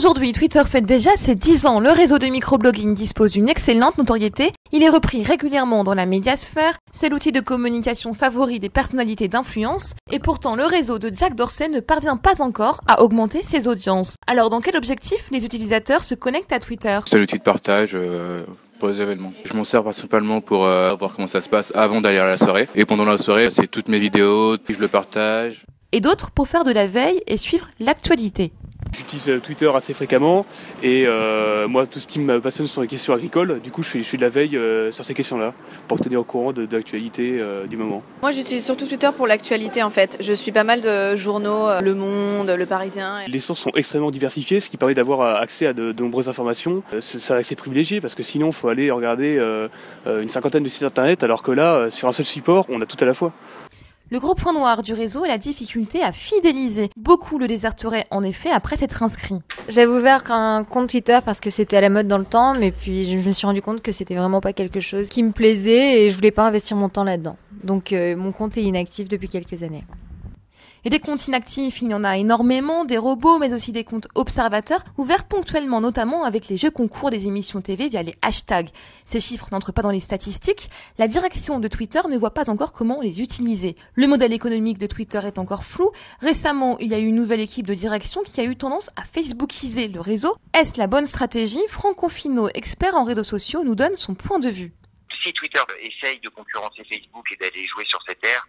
Aujourd'hui, Twitter fête déjà ses 10 ans. Le réseau de microblogging dispose d'une excellente notoriété. Il est repris régulièrement dans la médiasphère. C'est l'outil de communication favori des personnalités d'influence. Et pourtant, le réseau de Jack Dorsey ne parvient pas encore à augmenter ses audiences. Alors, dans quel objectif les utilisateurs se connectent à Twitter ? C'est l'outil de partage pour les événements. Je m'en sers principalement pour voir comment ça se passe avant d'aller à la soirée. Et pendant la soirée, c'est toutes mes vidéos, je le partage. Et d'autres pour faire de la veille et suivre l'actualité. J'utilise Twitter assez fréquemment et moi tout ce qui me passionne sont les questions agricoles. Du coup je fais de la veille sur ces questions-là pour tenir au courant de l'actualité du moment. Moi j'utilise surtout Twitter pour l'actualité en fait. Je suis pas mal de journaux, Le Monde, Le Parisien. Les sources sont extrêmement diversifiées, ce qui permet d'avoir accès à de nombreuses informations. C'est un accès privilégié parce que sinon il faut aller regarder une cinquantaine de sites internet alors que là sur un seul support on a tout à la fois. Le gros point noir du réseau est la difficulté à fidéliser. Beaucoup le déserteraient en effet après s'être inscrits. J'avais ouvert un compte Twitter parce que c'était à la mode dans le temps, mais puis je me suis rendu compte que c'était vraiment pas quelque chose qui me plaisait et je voulais pas investir mon temps là-dedans. Donc mon compte est inactif depuis quelques années. Et des comptes inactifs, il y en a énormément, des robots, mais aussi des comptes observateurs, ouverts ponctuellement, notamment avec les jeux concours des émissions TV via les hashtags. Ces chiffres n'entrent pas dans les statistiques. La direction de Twitter ne voit pas encore comment les utiliser. Le modèle économique de Twitter est encore flou. Récemment, il y a eu une nouvelle équipe de direction qui a eu tendance à facebookiser le réseau. Est-ce la bonne stratégie ? Franck Confino, expert en réseaux sociaux, nous donne son point de vue. Si Twitter essaye de concurrencer Facebook et d'aller jouer sur cette ère,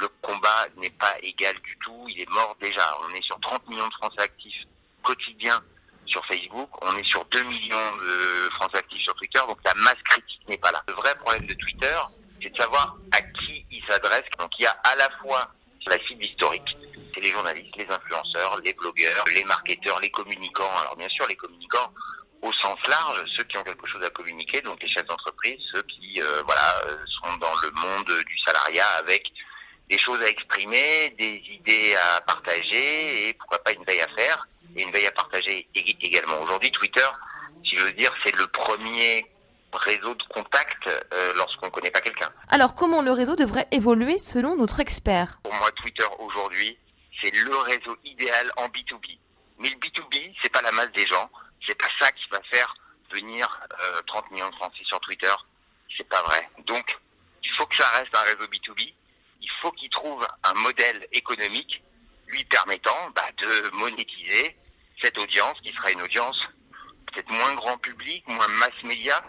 le combat n'est pas égal du tout, il est mort déjà. On est sur 30 millions de Français actifs quotidiens sur Facebook, on est sur 2 millions de Français actifs sur Twitter, donc la masse critique n'est pas là. Le vrai problème de Twitter, c'est de savoir à qui il s'adresse. Donc il y a à la fois la cible historique, c'est les journalistes, les influenceurs, les blogueurs, les marketeurs, les communicants. Alors bien sûr les communicants au sens large, ceux qui ont quelque chose à communiquer, donc les chefs d'entreprise, ceux qui sont dans le monde du salariat avec des choses à exprimer, des idées à partager et pourquoi pas une veille à faire et une veille à partager également. Aujourd'hui, Twitter, si je veux dire, c'est le premier réseau de contact lorsqu'on ne connaît pas quelqu'un. Alors, comment le réseau devrait évoluer selon notre expert ? Pour moi, Twitter aujourd'hui, c'est le réseau idéal en B2B. Mais le B2B, c'est pas la masse des gens, c'est pas ça qui va faire venir 30 millions de Français sur Twitter. C'est pas vrai. Donc, il faut que ça reste un réseau B2B. Il faut qu'il trouve un modèle économique lui permettant de monétiser cette audience qui sera une audience peut-être moins grand public, moins mass média,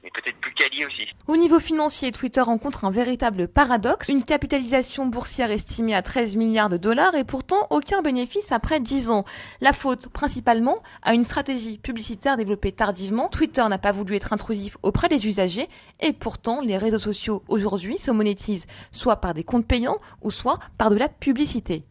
mais peut-être plus quali aussi. Au niveau financier, Twitter rencontre un véritable paradoxe. Une capitalisation boursière estimée à 13 milliards de dollars et pourtant aucun bénéfice après 10 ans. La faute principalement à une stratégie publicitaire développée tardivement. Twitter n'a pas voulu être intrusif auprès des usagers et pourtant les réseaux sociaux aujourd'hui se monétisent soit par des comptes payants ou soit par de la publicité.